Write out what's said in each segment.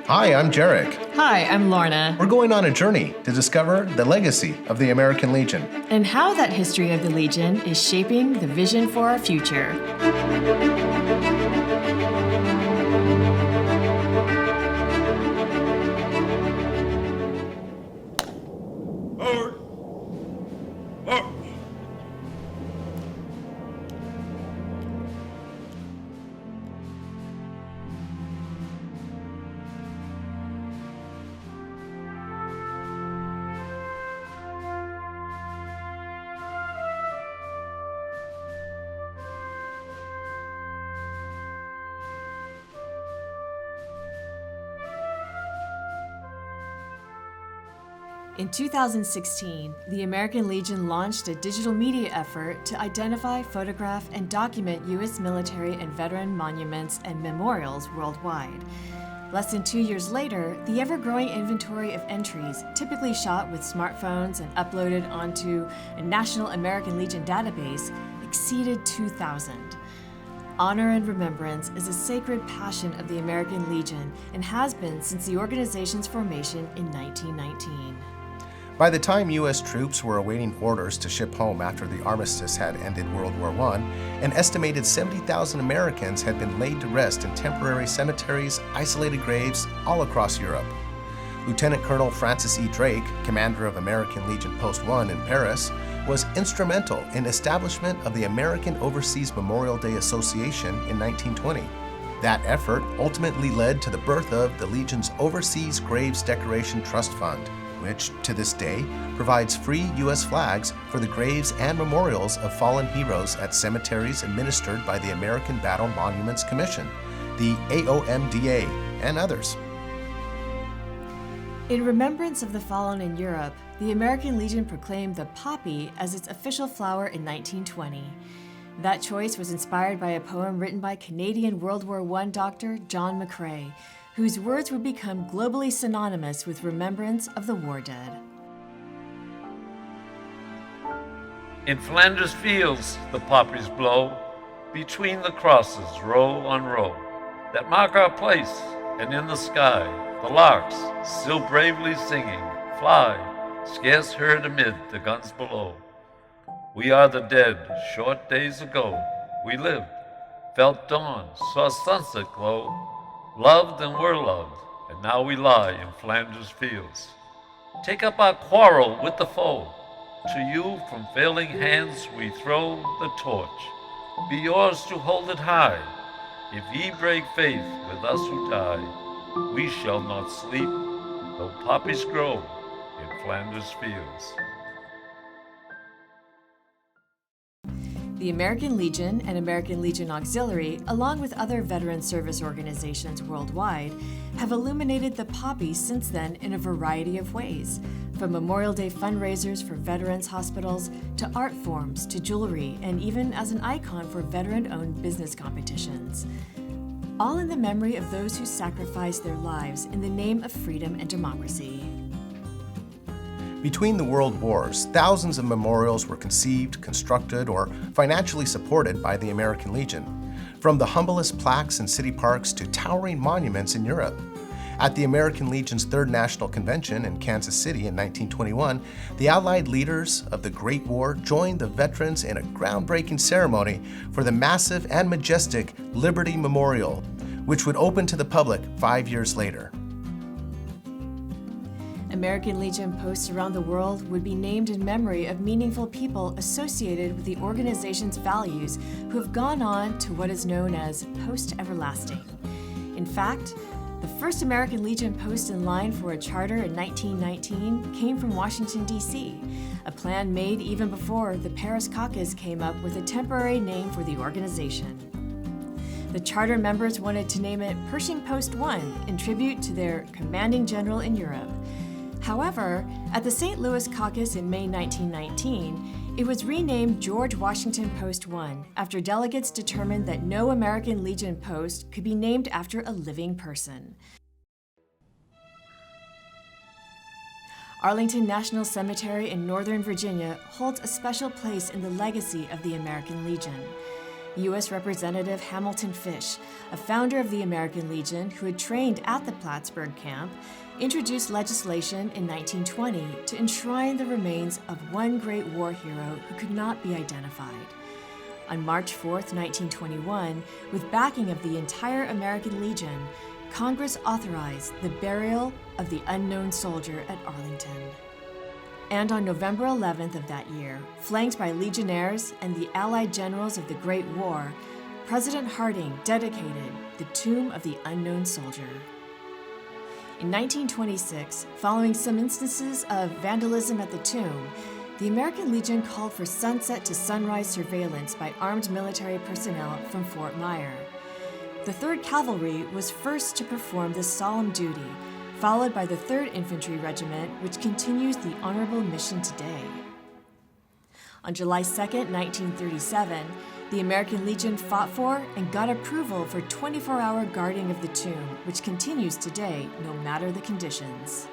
Hi, I'm Jarek. Hi, I'm Lorna. We're going on a journey to discover the legacy of the American Legion and how that history of the Legion is shaping the vision for our future. In 2016, the American Legion launched a digital media effort to identify, photograph, and document U.S. military and veteran monuments and memorials worldwide. Less than 2 years later, the ever-growing inventory of entries, typically shot with smartphones and uploaded onto a National American Legion database, exceeded 2,000. Honor and remembrance is a sacred passion of the American Legion and has been since the organization's formation in 1919. By the time U.S. troops were awaiting orders to ship home after the armistice had ended World War I, an estimated 70,000 Americans had been laid to rest in temporary cemeteries, isolated graves all across Europe. Lieutenant Colonel Francis E. Drake, commander of American Legion Post 1 in Paris, was instrumental in establishment of the American Overseas Memorial Day Association in 1920. That effort ultimately led to the birth of the Legion's Overseas Graves Decoration Trust Fund, which, to this day, provides free U.S. flags for the graves and memorials of fallen heroes at cemeteries administered by the American Battle Monuments Commission, the AOMDA, and others. In remembrance of the fallen in Europe, the American Legion proclaimed the poppy as its official flower in 1920. That choice was inspired by a poem written by Canadian World War I doctor John McCrae, whose words would become globally synonymous with remembrance of the war dead. In Flanders fields the poppies blow, between the crosses row on row, that mark our place, and in the sky the larks, still bravely singing, fly, scarce heard amid the guns below. We are the dead, short days ago we lived, felt dawn, saw sunset glow, loved and were loved, and now we lie in Flanders fields. Take up our quarrel with the foe. To you from failing hands we throw the torch. Be yours to hold it high. If ye break faith with us who die, we shall not sleep, though poppies grow in Flanders fields. The American Legion and American Legion Auxiliary, along with other veteran service organizations worldwide, have illuminated the poppy since then in a variety of ways, from Memorial Day fundraisers for veterans hospitals to art forms to jewelry and even as an icon for veteran-owned business competitions. All in the memory of those who sacrificed their lives in the name of freedom and democracy. Between the world wars, thousands of memorials were conceived, constructed, or financially supported by the American Legion, from the humblest plaques in city parks to towering monuments in Europe. At the American Legion's Third National Convention in Kansas City in 1921, the Allied leaders of the Great War joined the veterans in a groundbreaking ceremony for the massive and majestic Liberty Memorial, which would open to the public 5 years later. American Legion posts around the world would be named in memory of meaningful people associated with the organization's values who have gone on to what is known as post-everlasting. In fact, the first American Legion post in line for a charter in 1919 came from Washington, D.C., a plan made even before the Paris Caucus came up with a temporary name for the organization. The charter members wanted to name it Pershing Post 1 in tribute to their commanding general in Europe. However, at the St. Louis Caucus in May 1919, it was renamed George Washington Post 1 after delegates determined that no American Legion post could be named after a living person. Arlington National Cemetery in Northern Virginia holds a special place in the legacy of the American Legion. U.S. Representative Hamilton Fish, a founder of the American Legion who had trained at the Plattsburgh camp, introduced legislation in 1920 to enshrine the remains of one great war hero who could not be identified. On March 4, 1921, with backing of the entire American Legion, Congress authorized the burial of the unknown soldier at Arlington. And on November 11th of that year, flanked by legionnaires and the Allied generals of the Great War, President Harding dedicated the Tomb of the Unknown Soldier. In 1926, following some instances of vandalism at the tomb, the American Legion called for sunset to sunrise surveillance by armed military personnel from Fort Myer. The 3rd Cavalry was first to perform this solemn duty, followed by the 3rd Infantry Regiment, which continues the honorable mission today. On July 2, 1937, the American Legion fought for and got approval for 24-hour guarding of the tomb, which continues today, no matter the conditions.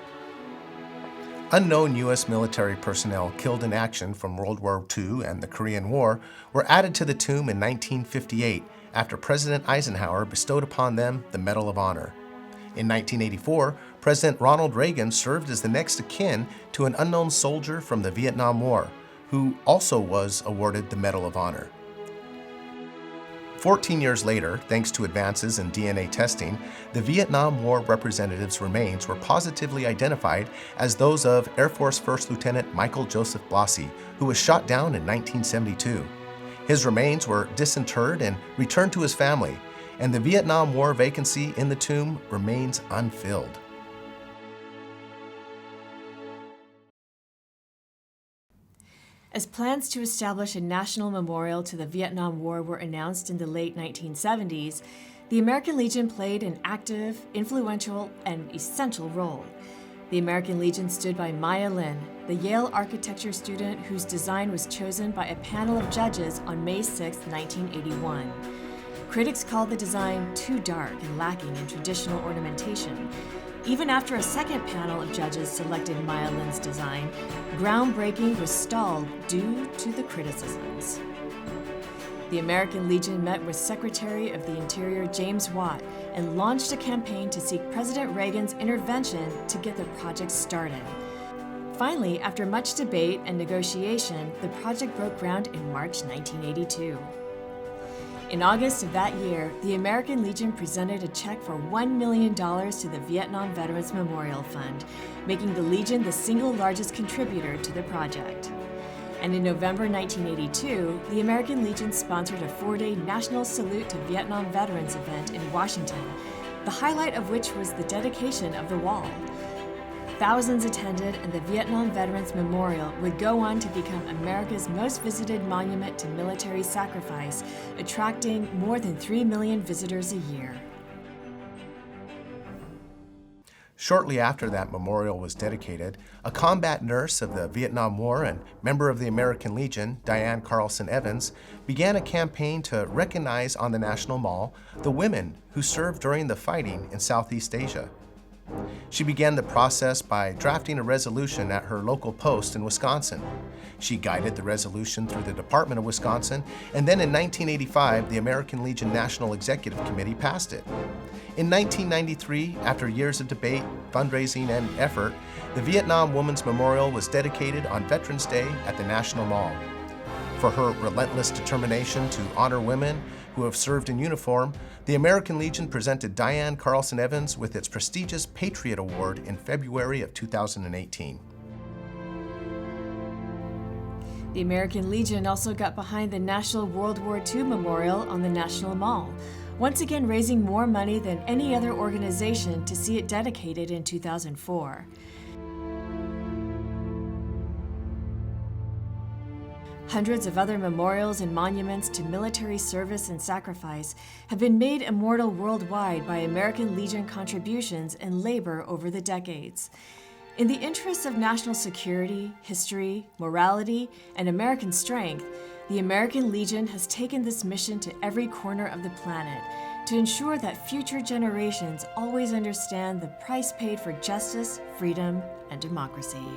Unknown U.S. military personnel killed in action from World War II and the Korean War were added to the tomb in 1958 after President Eisenhower bestowed upon them the Medal of Honor. In 1984, President Ronald Reagan served as the next of kin to an unknown soldier from the Vietnam War, who also was awarded the Medal of Honor. 14 years later, thanks to advances in DNA testing, the Vietnam War representative's remains were positively identified as those of Air Force First Lieutenant Michael Joseph Blassie, who was shot down in 1972. His remains were disinterred and returned to his family, and the Vietnam War vacancy in the tomb remains unfilled. As plans to establish a national memorial to the Vietnam War were announced in the late 1970s, the American Legion played an active, influential, and essential role. The American Legion stood by Maya Lin, the Yale architecture student whose design was chosen by a panel of judges on May 6, 1981. Critics called the design too dark and lacking in traditional ornamentation. Even after a second panel of judges selected Maya Lin's design, groundbreaking was stalled due to the criticisms. The American Legion met with Secretary of the Interior James Watt and launched a campaign to seek President Reagan's intervention to get the project started. Finally, after much debate and negotiation, the project broke ground in March 1982. In August of that year, the American Legion presented a check for $1 million to the Vietnam Veterans Memorial Fund, making the Legion the single largest contributor to the project. And in November 1982, the American Legion sponsored a 4-day National Salute to Vietnam Veterans event in Washington, the highlight of which was the dedication of the wall. Thousands attended, and the Vietnam Veterans Memorial would go on to become America's most visited monument to military sacrifice, attracting more than 3 million visitors a year. Shortly after that memorial was dedicated, a combat nurse of the Vietnam War and member of the American Legion, Diane Carlson Evans, began a campaign to recognize on the National Mall the women who served during the fighting in Southeast Asia. She began the process by drafting a resolution at her local post in Wisconsin. She guided the resolution through the Department of Wisconsin, and then in 1985, the American Legion National Executive Committee passed it. In 1993, after years of debate, fundraising, and effort, the Vietnam Women's Memorial was dedicated on Veterans Day at the National Mall. For her relentless determination to honor women who have served in uniform, the American Legion presented Diane Carlson Evans with its prestigious Patriot Award in February of 2018. The American Legion also got behind the National World War II Memorial on the National Mall, once again raising more money than any other organization to see it dedicated in 2004. Hundreds of other memorials and monuments to military service and sacrifice have been made immortal worldwide by American Legion contributions and labor over the decades. In the interests of national security, history, morality, and American strength, the American Legion has taken this mission to every corner of the planet to ensure that future generations always understand the price paid for justice, freedom, and democracy.